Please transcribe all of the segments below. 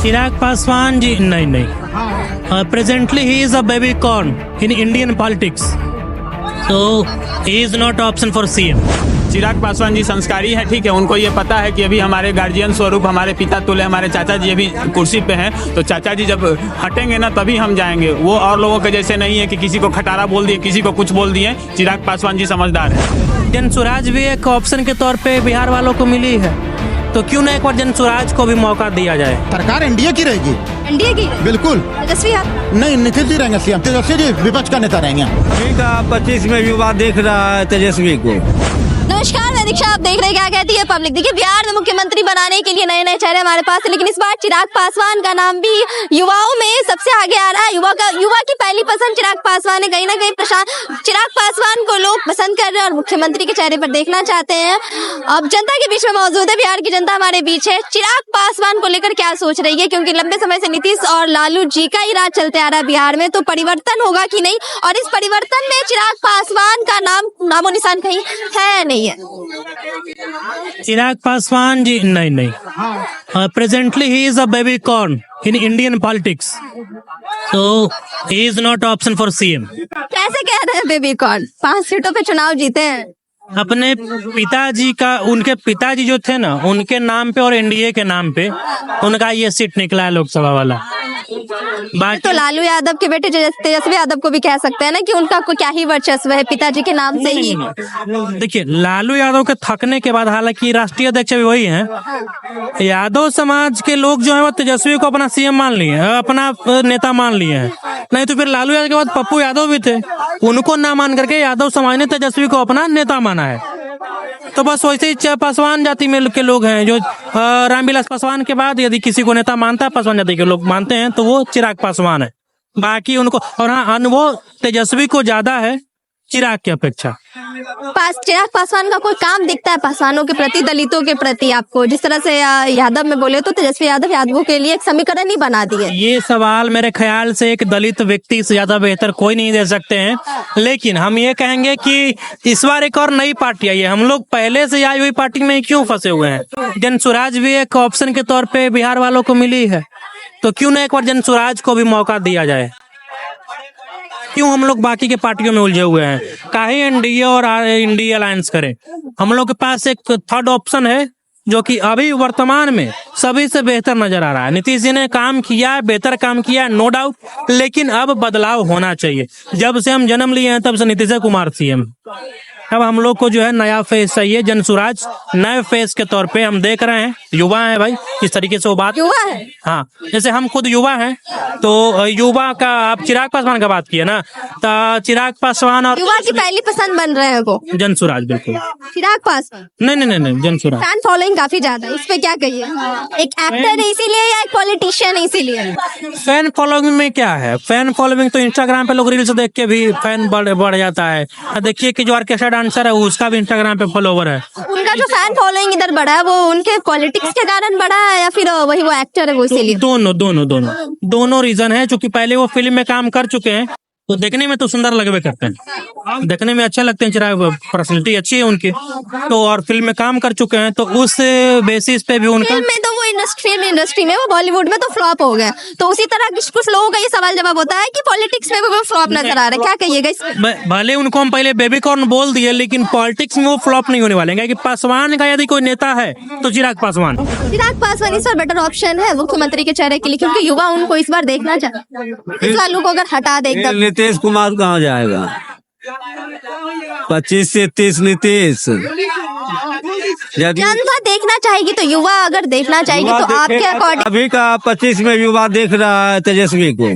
चिराग पासवान जी नहीं presently he is a baby corn in Indian politics, so he is not option for CM. Chirag Paswan ji संस्कारी हैं, ठीक है, उनको ये पता है कि अभी हमारे गार्जियन स्वरूप हमारे पिता तुल्य हमारे चाचा जी अभी कुर्सी पे हैं, तो चाचा जी जब हटेंगे ना तभी हम जाएंगे। वो और लोगों के जैसे नहीं है कि किसी को खटारा बोल दिए, किसी को कुछ बोल दिए। चिराग पासवान जी समझदार है। जन स्वराज भी एक ऑप्शन के तौर पे बिहार वालों को मिली है, तो क्यों ना एक बार जन स्वराज को भी मौका दिया जाए। सरकार एनडीए की रहेगी, एनडीए की बिल्कुल। तेजस्वी आप नहीं, निखिल जी रहेंगे सीएम, तेजस्वी जी विपक्ष का नेता रहेंगे। अभी का 25 में युवा देख रहा है तेजस्वी को। नमस्कार, मैं दीक्षा, आप देख रहे हैं क्या कहती है पब्लिक। देखिए, बिहार में मुख्यमंत्री बनाने के लिए नए नए चेहरे हमारे पास है, लेकिन इस बार चिराग पासवान का नाम भी युवाओं में सबसे आगे आ रहा है। युवा की पहली पसंद चिराग पासवान है। कहीं ना कहीं चिराग पासवान को लोग पसंद कर रहे हैं और मुख्यमंत्री के चेहरे पर देखना चाहते हैं। अब जनता के बीच में मौजूद है, बिहार की जनता हमारे बीच है। चिराग पासवान को लेकर क्या सोच रही है, क्योंकि लंबे समय से नीतीश और लालू जी का ही राज चलते आ रहा है बिहार में, तो परिवर्तन होगा कि नहीं, और इस परिवर्तन में चिराग पासवान का नामो निशान कहीं है नहीं है। चिराग पासवान जी नहीं presently he is a baby corn in Indian politics, so he is not option for CM. कैसे कह रहे हैं बेबी कॉर्न? 5 सीटों पे चुनाव जीते हैं। अपने पिताजी का, उनके पिताजी जो थे ना, उनके नाम पे और एनडीए के नाम पे उनका ये सीट निकला है लोकसभा वाला। बाकी तो लालू यादव के बेटे तेजस्वी यादव को भी कह सकते हैं ना कि उनका कोई क्या ही वर्चस्व है पिताजी के नाम से ही। देखिए, लालू यादव के थकने के बाद, हालांकि राष्ट्रीय अध्यक्ष भी वही हैं, यादव समाज के लोग जो है वो तेजस्वी को अपना सीएम मान लिए हैं, अपना नेता मान लिए हैं। नहीं तो फिर लालू यादव के बाद पप्पू यादव भी थे, उनको ना मान करके यादव समाज ने तेजस्वी को अपना नेता माना है। तो बस वैसे ही पासवान जाति में के लोग हैं जो रामविलास पासवान के बाद यदि किसी को नेता मानता है, पासवान जाति के लोग मानते हैं, तो वो चिराग पासवान है। बाकी उनको, और हाँ, अनुभव तेजस्वी को ज्यादा है चिराग की अपेक्षा। चिराग पासवान का कोई काम दिखता है पासवानों के प्रति, दलितों के प्रति आपको? जिस तरह से यादव में बोले तो तेजस्वी यादव यादवों के लिए एक समीकरण ही बना दिए। ये सवाल मेरे ख्याल से एक दलित व्यक्ति से ज्यादा बेहतर कोई नहीं दे सकते हैं, लेकिन हम ये कहेंगे कि इस बार एक और नई पार्टी आई है। हम लोग पहले से आई हुई पार्टी में क्यों फंसे हुए हैं? जन स्वराज भी एक ऑप्शन के तौर पे बिहार वालों को मिली है, तो क्यों ना एक बार जन स्वराज को भी मौका दिया जाए। क्यों हम लोग बाकी के पार्टियों में उलझे हुए हैं? काहे एनडीए और इंडिया अलायंस करें? हम लोग के पास एक थर्ड ऑप्शन है जो कि अभी वर्तमान में सभी से बेहतर नजर आ रहा है। नीतीश जी ने काम किया है, बेहतर काम किया है, नो डाउट, लेकिन अब बदलाव होना चाहिए। जब से हम जन्म लिए हैं तब से नीतीश कुमार सीएम। अब हम लोग को जो है नया फेस चाहिए। जन स्वराज नए फेस के तौर पे हम देख रहे हैं, युवा है भाई, किस तरीके से वो बात, युवा है, हाँ, जैसे हम खुद युवा हैं, तो युवा का आप चिराग पासवान का बात किए ना, तो चिराग पासवान और युवा की पहली पसंद बन रहे हैं वो जन स्वराज। बिल्कुल चिराग पासवान नहीं जन स्वराज। फैन फॉलोइंग काफी ज्यादा, इस पे क्या कहिए? एक एक्टर है इसीलिए या एक पॉलिटिशियन है इसीलिए? फैन फॉलोइंग में क्या है? फैन फॉलोइंग तो इंस्टाग्राम पे लोग रील्स देख के भी फैन बढ़ जाता है। देखिए कि जो ऑर्केस्ट्रा डांसर है उसका भी इंस्टाग्राम पे फॉलोवर है। उनका जो फैन फॉलोइंग इधर बढ़ा है वो उनके पॉलिटिक्स के कारण बढ़ा है या फिर वही वो एक्टर है वो इसीलिए? दोनों रीजन है। चूंकि पहले वो फिल्म में काम कर चुके हैं तो देखने में तो सुंदर लगवे करते हैं, देखने में अच्छे लगते हैं, चिराग पर्सनैलिटी अच्छी है उनकी, तो और फिल्म में काम कर चुके हैं, तो उस बेसिस पे भी उनका फिल्म में तो वो इंडस्ट्री में वो बॉलीवुड में तो फ्लॉप हो गया, तो उसी तरह कुछ लोगों का ये सवाल जवाब होता है कि पॉलिटिक्स में वो फ्लॉप नजर आ रहा है। क्या कहिएगा इसमें? भले उनको हम पहले बेबी कॉर्न बोल दिए, लेकिन पॉलिटिक्स में वो फ्लॉप नहीं होने वाले हैं, क्योंकि पासवान का यदि कोई नेता है तो चिराग पासवान इस बार बेटर ऑप्शन है मुख्यमंत्री के चेहरे के लिए, क्योंकि युवा उनको इस बार देखना चाहते हैं। इस लालू को अगर हटा दे एकदम, नीतीश कुमार कहाँ जाएगा? 25 से 30 नीतीश। जनता देखना चाहेगी तो युवा अगर देखना चाहेगी तो आपके अकॉर्डिंग अभी का 25 में युवा देख रहा है तेजस्वी को।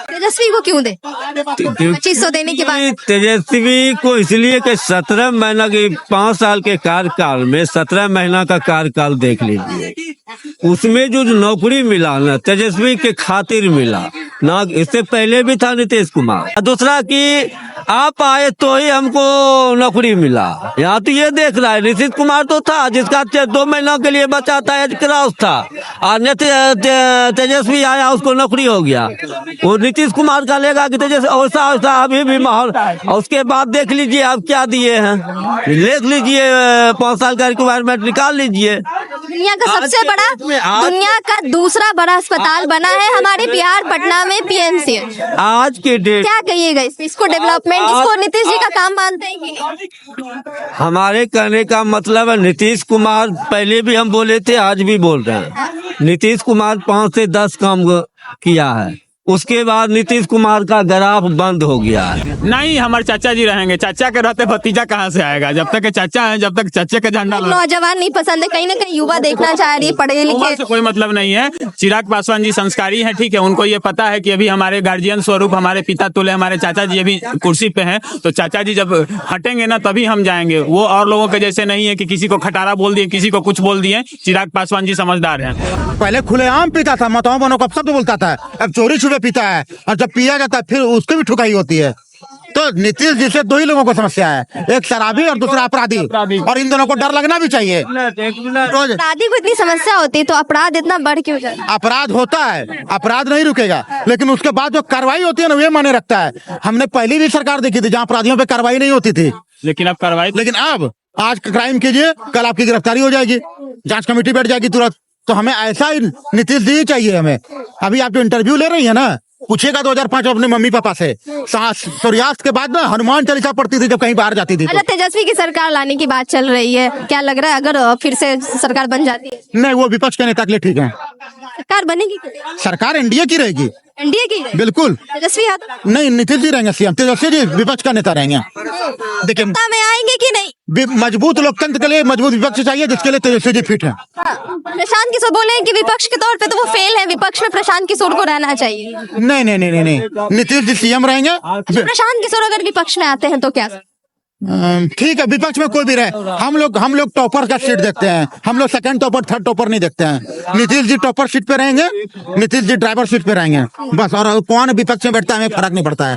तेजस्वी को क्यों दे? 2500 देने के बाद तेजस्वी को इसलिए कि 17 महीना के 5 साल के कार्यकाल में 17 महीना का कार्यकाल देख लीजिए, उसमें जो नौकरी मिला ना तेजस्वी के खातिर मिला, ना इससे पहले भी था नीतीश कुमार। दूसरा कि आप आए तो ही हमको नौकरी मिला। यहाँ तो ये देख रहा है नीतीश कुमार तो था जिसका 2 महीनों के लिए बचा था, एज क्रॉस था, और तेजस्वी आया उसको नौकरी हो गया। वो नीतीश कुमार का लेगा कि तेजस्वी ऐसा ऐसा अभी भी माहौल। और उसके बाद देख लीजिए अब क्या दिए हैं, देख लीजिए 5 साल का रिक्वायरमेंट निकाल लीजिए। दुनिया का सबसे बड़ा, दुनिया का दूसरा बड़ा अस्पताल बना है हमारे बिहार पटना में, पीएमसीएच। आज के डेट क्या कहिएगा इसको डेवलपमेंट, इसको नीतीश जी का काम मानते हैं कि नहीं? हमारे कहने का मतलब है नीतीश कुमार, पहले भी हम बोले थे आज भी बोल रहे हैं, नीतीश कुमार 5 से 10 काम किया है। उसके बाद नीतीश कुमार का ग्राफ बंद हो गया है। नहीं, हमारे चाचा जी रहेंगे, चाचा के रहते भतीजा कहाँ से आएगा? जब तक के चाचा है, जब तक चाचे का झंडा नौजवान नहीं पसंद है, कहीं ना कहीं युवा देखना चाह रही है, पढ़े लिखे से कोई मतलब नहीं है। चिराग पासवान जी संस्कारी है, ठीक है, उनको ये पता है कि अभी हमारे गार्जियन स्वरूप हमारे पिता तुल्य हमारे चाचा जी अभी कुर्सी पे हैं, तो चाचा जी जब हटेंगे ना तभी हम जाएंगे। वो और लोगों के जैसे नहीं है कि किसी को खटारा बोल दिए, किसी को कुछ बोल दिए। चिराग पासवान जी समझदार हैं। पहले खुलेआम पीता था, मतों बनो कब सब बोलता था, अब चोरी छुपे पीता है, और जब पिया जाता है फिर उसकी भी ठुकाई होती है। तो नीतीश जी से 2 ही लोगों को समस्या है, एक शराबी और दूसरा अपराधी, और इन दोनों को डर लगना भी चाहिए। रोज अपराधी को इतनी समस्या होती है तो अपराध इतना बढ़ क्यों जाता है? अपराध होता है, अपराध नहीं रुकेगा, लेकिन उसके बाद जो कार्रवाई होती है ना, ये माने रखता है। हमने पहली भी सरकार देखी थी जहाँ अपराधियों पे कार्रवाई नहीं होती थी, लेकिन अब कार्रवाई, लेकिन अब आज क्राइम कीजिए, कल आपकी गिरफ्तारी हो जाएगी, जांच कमेटी बैठ जाएगी तुरंत। तो हमें ऐसा ही नीतीश जी चाहिए हमें। अभी आप जो इंटरव्यू ले रही है ना, पूछेगा 2005 अपने मम्मी पापा से, सूर्यास्त के बाद ना हनुमान चालीसा पढ़ती थी जब कहीं बाहर जाती थी। अच्छा, तेजस्वी की सरकार लाने की बात चल रही है, क्या लग रहा है अगर फिर से सरकार बन जाती है? नहीं, वो विपक्ष के नेता के लिए ठीक है। सरकार बनेगी, सरकार एनडीए की रहेगी, एनडीए की रहेगी? बिल्कुल तेजस्वी यादव नहीं, नीतीश जी रहेंगे सीएम, तेजस्वी जी विपक्ष का नेता रहेंगे। देखिए, सत्ता में आएंगे कि नहीं? मजबूत लोकतंत्र के लिए मजबूत विपक्ष चाहिए, जिसके लिए तेजस्वी जी फिट है। प्रशांत किशोर बोले हैं कि विपक्ष के तौर पे तो वो फेल है, विपक्ष में प्रशांत किशोर को रहना चाहिए। नहीं नहीं नहीं नहीं, नीतीश जी सीएम रहेंगे। प्रशांत किशोर अगर विपक्ष में आते हैं तो क्या? ठीक है, विपक्ष में कोई भी रहे, हम लोग टॉपर का सीट देखते हैं, हम लोग सेकंड टॉपर थर्ड टॉपर नहीं देखते हैं। नीतीश जी टॉपर सीट पे रहेंगे, नीतीश जी ड्राइवर सीट पे रहेंगे बस, और कौन विपक्ष में बैठता है हमें फर्क नहीं पड़ता है।